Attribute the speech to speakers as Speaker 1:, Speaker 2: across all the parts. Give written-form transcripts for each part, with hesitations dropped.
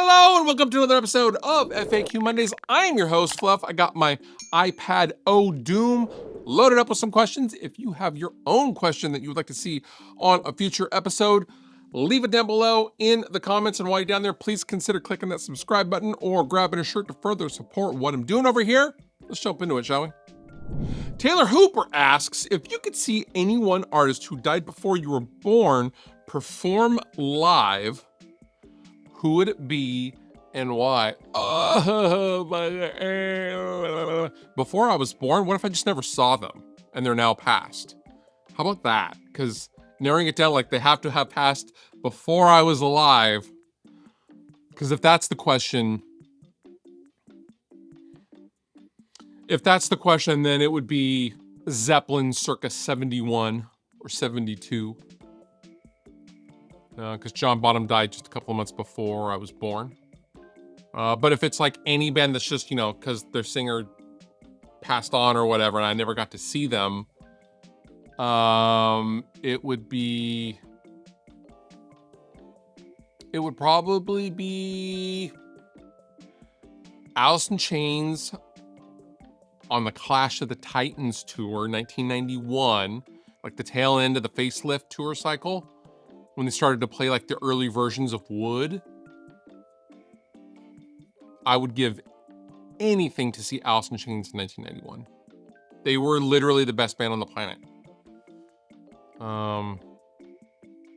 Speaker 1: Hello and welcome to another episode of FAQ Mondays. I am your host, Fluff. I got my iPad Doom loaded up with some questions. If you have your own question that you would like to see on a future episode, leave it down below in the comments. And while you're down there, please consider clicking that subscribe button or grabbing a shirt to further support what I'm doing over here. Let's jump into it, shall we? Taylor Hooper asks, if you could see any one artist who died before you were born perform live, who would it be and why? Before I was born, what if I just never saw them and they're now past? How about that? Because narrowing it down, like they have to have passed before I was alive. Because if that's the question, then it would be Zeppelin circa 71 or 72. Because John Bonham died just a couple of months before I was born. But if it's like any band that's just, because their singer passed on or whatever, and I never got to see them, it would probably be Alice in Chains on the Clash of the Titans tour, 1991, like the tail end of the Facelift tour cycle, when they started to play like the early versions of Wood. I would give anything to see Alice in Chains in 1991. They were literally the best band on the planet.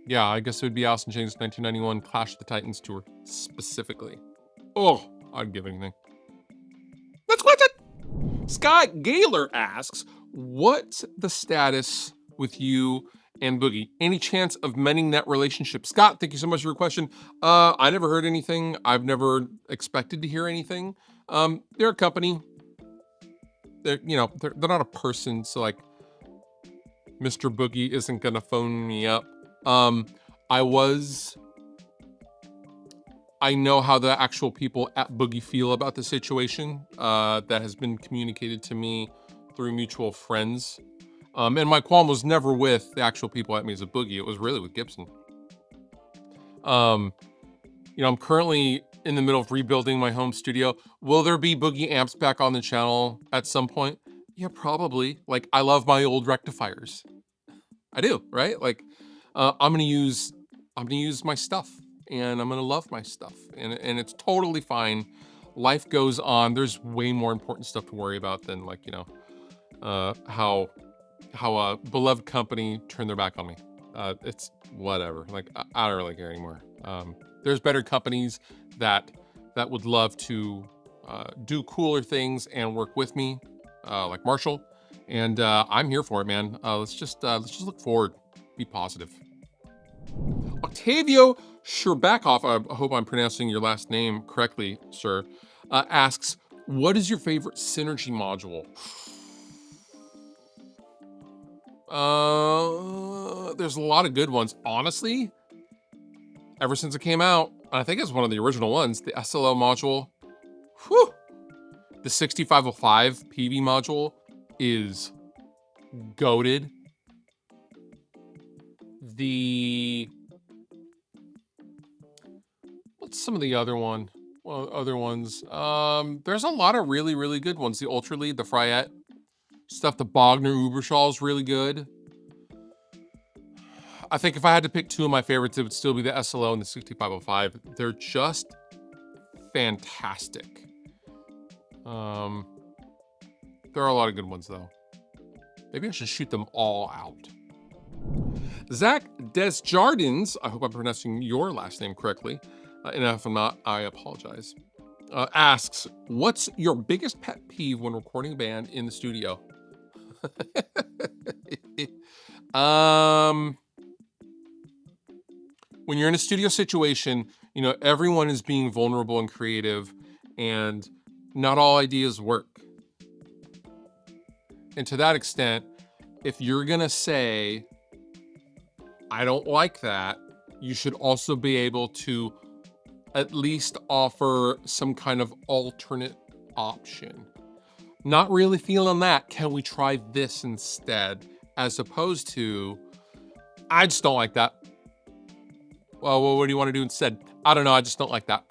Speaker 1: Yeah, I guess it would be Alice in Chains 1991 Clash of the Titans tour specifically. Oh, I'd give anything. Next question. Scott Gaylor asks, what's the status with you and Boogie? Any chance of mending that relationship? Scott, thank you so much for your question. I never heard anything. I've never expected to hear anything. They're a company. They're not a person. So like, Mr. Boogie isn't gonna phone me up. I know how the actual people at Boogie feel about the situation. That has been communicated to me through mutual friends. And my qualm was never with the actual people at Mesa Boogie. It was really with Gibson. I'm currently in the middle of rebuilding my home studio. Will there be Boogie amps back on the channel at some point? Yeah, probably. Like, I love my old rectifiers. I do, right? Like, I'm gonna use my stuff, and I'm gonna love my stuff, and it's totally fine. Life goes on. There's way more important stuff to worry about than like how a beloved company turned their back on me. It's whatever. Like, I don't really care anymore. There's better companies that would love to do cooler things and work with me, like Marshall, and I'm here for it, man. Let's just look forward. Be positive. Octavio Sherbakov, I hope I'm pronouncing your last name correctly, sir, asks, what is your favorite Synergy module? There's a lot of good ones. Honestly, ever since it came out, I think it's one of the original ones, the SLO module, the 6505 PV module is goated. What's some of the other ones? There's a lot of really, really good ones. The Ultra Lead, the Fryette stuff, the Bogner Uberschall is really good. I think if I had to pick two of my favorites, it would still be the SLO and the 6505. They're just fantastic. There are a lot of good ones though. Maybe I should shoot them all out. Zach Desjardins, I hope I'm pronouncing your last name correctly, and if I'm not, I apologize, asks, what's your biggest pet peeve when recording a band in the studio? When you're in a studio situation, everyone is being vulnerable and creative, and not all ideas work. And to that extent, if you're gonna say, I don't like that, you should also be able to at least offer some kind of alternate option. Not really feeling that, can we try this instead? As opposed to, I just don't like that. well, what do you want to do instead? I don't know. I just don't like that.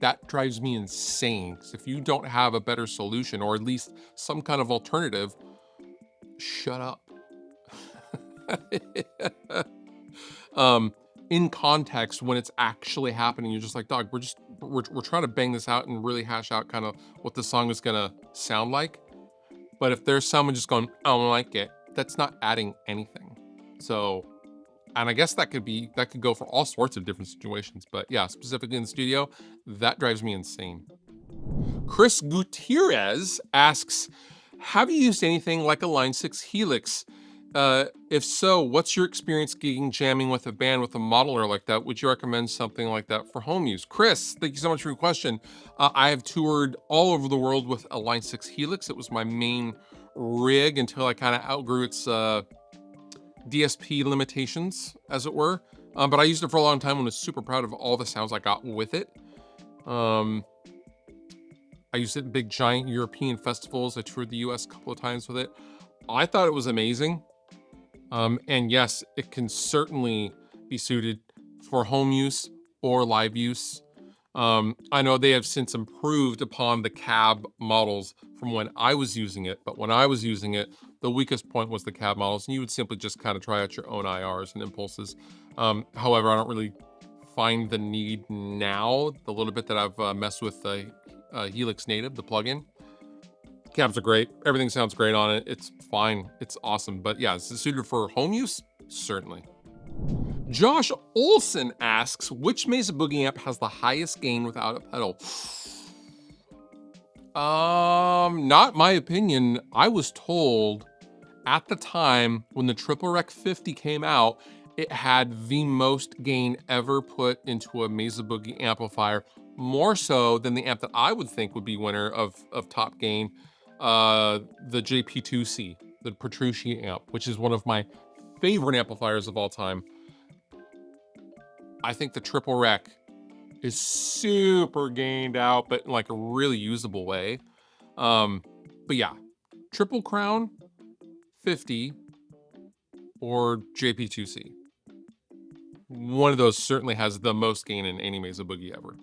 Speaker 1: That drives me insane. 'Cause if you don't have a better solution or at least some kind of alternative, shut up. um, in context, when it's actually happening, you're just like, dog, we're trying to bang this out and really hash out kind of what the song is gonna sound like. But if there's someone just going, I don't like it, that's not adding anything. So, and I guess that could go for all sorts of different situations. But yeah, specifically in the studio, that drives me insane. Chris Gutierrez asks, have you used anything like a Line 6 Helix? If so, what's your experience gigging, jamming with a band with a modeler like that? Would you recommend something like that for home use? Chris, thank you so much for your question. I have toured all over the world with a Line 6 Helix. It was my main rig until I kind of outgrew its DSP limitations, as it were. But I used it for a long time and was super proud of all the sounds I got with it. I used it in big giant European festivals. I toured the US a couple of times with it. I thought it was amazing. And yes, it can certainly be suited for home use or live use. I know they have since improved upon the cab models from when I was using it, but when I was using it, the weakest point was the cab models, and you would simply just kind of try out your own IRs and impulses. However, I don't really find the need now, the little bit that I've messed with Helix Native, the plugin. Cabs are great. Everything sounds great on it. It's fine. It's awesome. But yeah, is it suited for home use? Certainly. Josh Olson asks, which Mesa Boogie amp has the highest gain without a pedal? Not my opinion. I was told at the time when the Triple Rec 50 came out, it had the most gain ever put into a Mesa Boogie amplifier, more so than the amp that I would think would be winner of top gain, the JP2C, the Petrucci amp, which is one of my favorite amplifiers of all time. I think the Triple Rec is super gained out, but in like a really usable way. But yeah, Triple Crown, 50, or JP2C. One of those certainly has the most gain in any Mesa Boogie ever.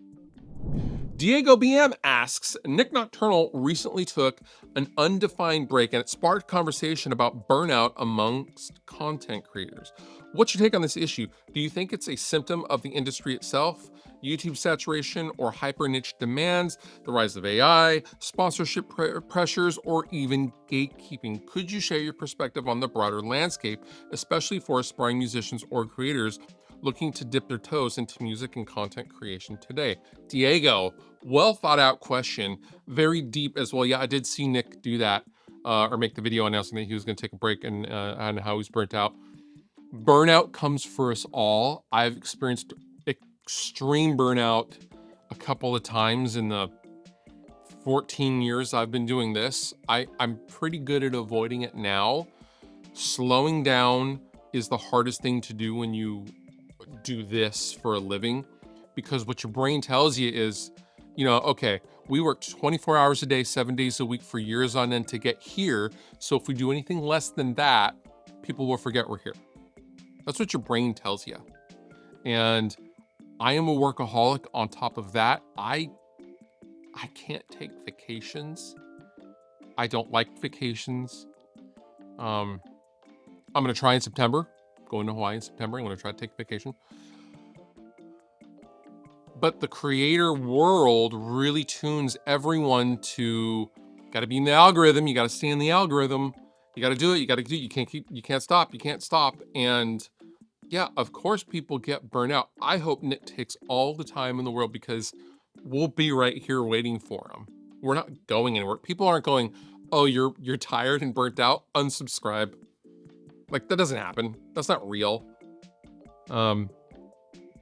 Speaker 1: Diego BM asks, Nick Nocturnal recently took an undefined break and it sparked conversation about burnout amongst content creators. What's your take on this issue? Do you think it's a symptom of the industry itself, YouTube saturation or hyper niche demands, the rise of AI, sponsorship pressures, or even gatekeeping? Could you share your perspective on the broader landscape, especially for aspiring musicians or creators looking to dip their toes into music and content creation today? Diego, well thought out question, very deep as well. Yeah, I did see Nick do that or make the video announcing that he was going to take a break and how he's burnt out. Burnout comes for us all. I've experienced extreme burnout a couple of times in the 14 years I've been doing this. I'm pretty good at avoiding it now. Slowing down is the hardest thing to do when you do this for a living, because what your brain tells you is, okay, we worked 24 hours a day, 7 days a week for years on end to get here. So if we do anything less than that, people will forget we're here. That's what your brain tells you. And I am a workaholic on top of that. I can't take vacations. I don't like vacations. I'm going to try in September. Going to Hawaii in September. I'm going to try to take a vacation. But the creator world really tunes everyone to, got to be in the algorithm. You got to stay in the algorithm. You got to do it. You got to do it. You can't stop. And yeah, of course people get burnt out. I hope Nick takes all the time in the world because we'll be right here waiting for him. We're not going anywhere. People aren't going, oh, you're tired and burnt out, unsubscribe. Like, that doesn't happen. That's not real. But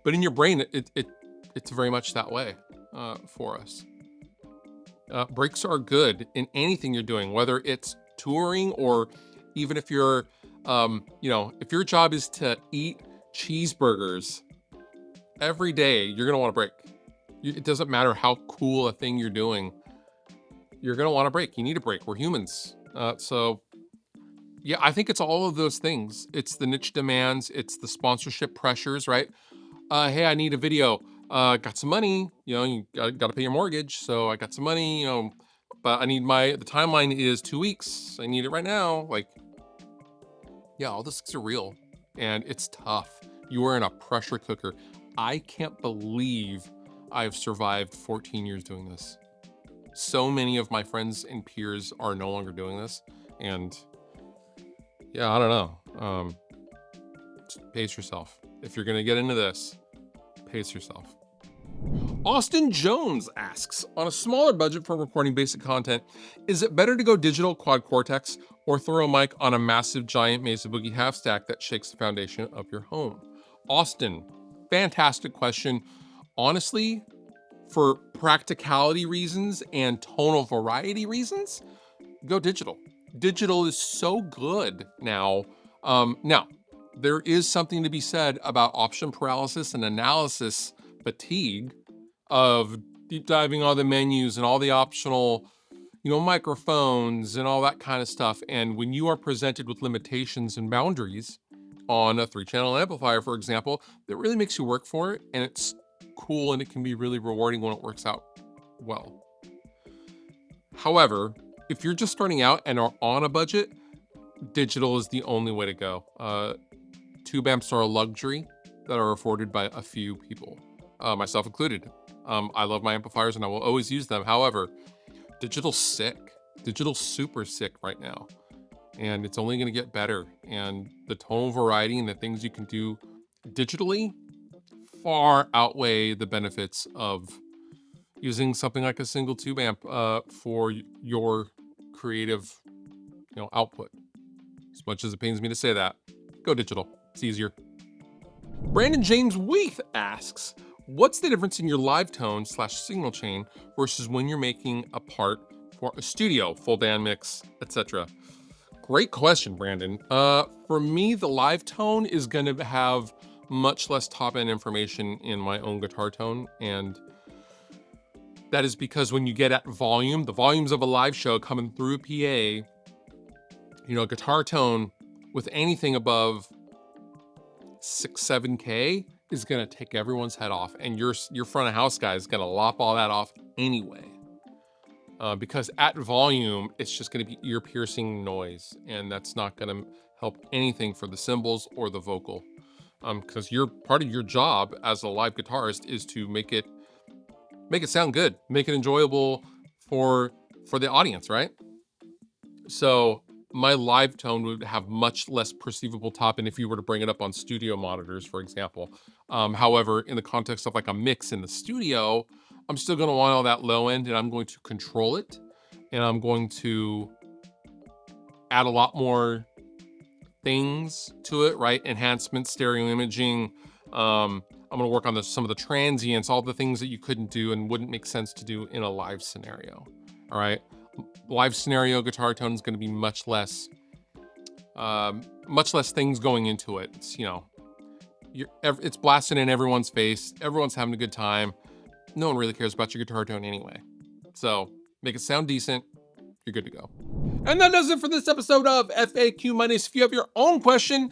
Speaker 1: in your brain, it's very much that way for us. Breaks are good in anything you're doing, whether it's touring or even if you're, if your job is to eat cheeseburgers every day, you're going to want a break. It doesn't matter how cool a thing you're doing. You're going to want a break. You need a break. We're humans. So yeah, I think it's all of those things. It's the niche demands. It's the sponsorship pressures, right? Hey, I need a video. Got some money, you got to pay your mortgage. So I got some money, but I need the timeline is 2 weeks. I need it right now. Like, yeah, all this is real and it's tough. You are in a pressure cooker. I can't believe I've survived 14 years doing this. So many of my friends and peers are no longer doing this. And yeah, I don't know. Just pace yourself. If you're going to get into this, pace yourself. Austin Jones asks, on a smaller budget for recording basic content, is it better to go digital quad cortex or throw a mic on a massive giant Mesa Boogie half stack that shakes the foundation of your home? Austin, fantastic question. Honestly, for practicality reasons and tonal variety reasons, go digital. Digital is so good now. Now, there is something to be said about option paralysis and analysis fatigue of deep diving all the menus and all the optional, microphones and all that kind of stuff. And when you are presented with limitations and boundaries on a 3-channel amplifier, for example, that really makes you work for it. And it's cool and it can be really rewarding when it works out well. However, if you're just starting out and are on a budget, digital is the only way to go. Tube amps are a luxury that are afforded by a few people, myself included. I love my amplifiers and I will always use them. However, digital's sick. Digital's super sick right now. And it's only going to get better. And the tonal variety and the things you can do digitally far outweigh the benefits of using something like a single tube amp for your creative, output. As much as it pains me to say that, go digital. It's easier. Brandon James Weath asks, what's the difference in your live tone / signal chain versus when you're making a part for a studio, full band mix, etc.? Great question, Brandon. For me, the live tone is going to have much less top end information in my own guitar tone. And that is because when you get at volume, the volumes of a live show coming through a PA, guitar tone with anything above 6-7K is gonna take everyone's head off, and your front of house guy is gonna lop all that off anyway. Because at volume, it's just gonna be ear-piercing noise, and that's not gonna help anything for the cymbals or the vocal. Because part of your job as a live guitarist is to make it sound good, make it enjoyable for the audience, right? So my live tone would have much less perceivable top end if you were to bring it up on studio monitors, for example. However, in the context of like a mix in the studio, I'm still going to want all that low end and I'm going to control it. And I'm going to add a lot more things to it, right? Enhancement, stereo imaging. I'm going to work on some of the transients, all the things that you couldn't do and wouldn't make sense to do in a live scenario. All right. Live scenario guitar tone is going to be much less things going into it. It's, it's blasting in everyone's face. Everyone's having a good time. No one really cares about your guitar tone anyway. So make it sound decent. You're good to go. And that does it for this episode of FAQ Mondays. If you have your own question,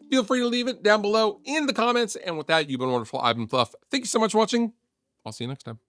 Speaker 1: feel free to leave it down below in the comments. And with that, you've been wonderful. I've been Fluff. Thank you so much for watching. I'll see you next time.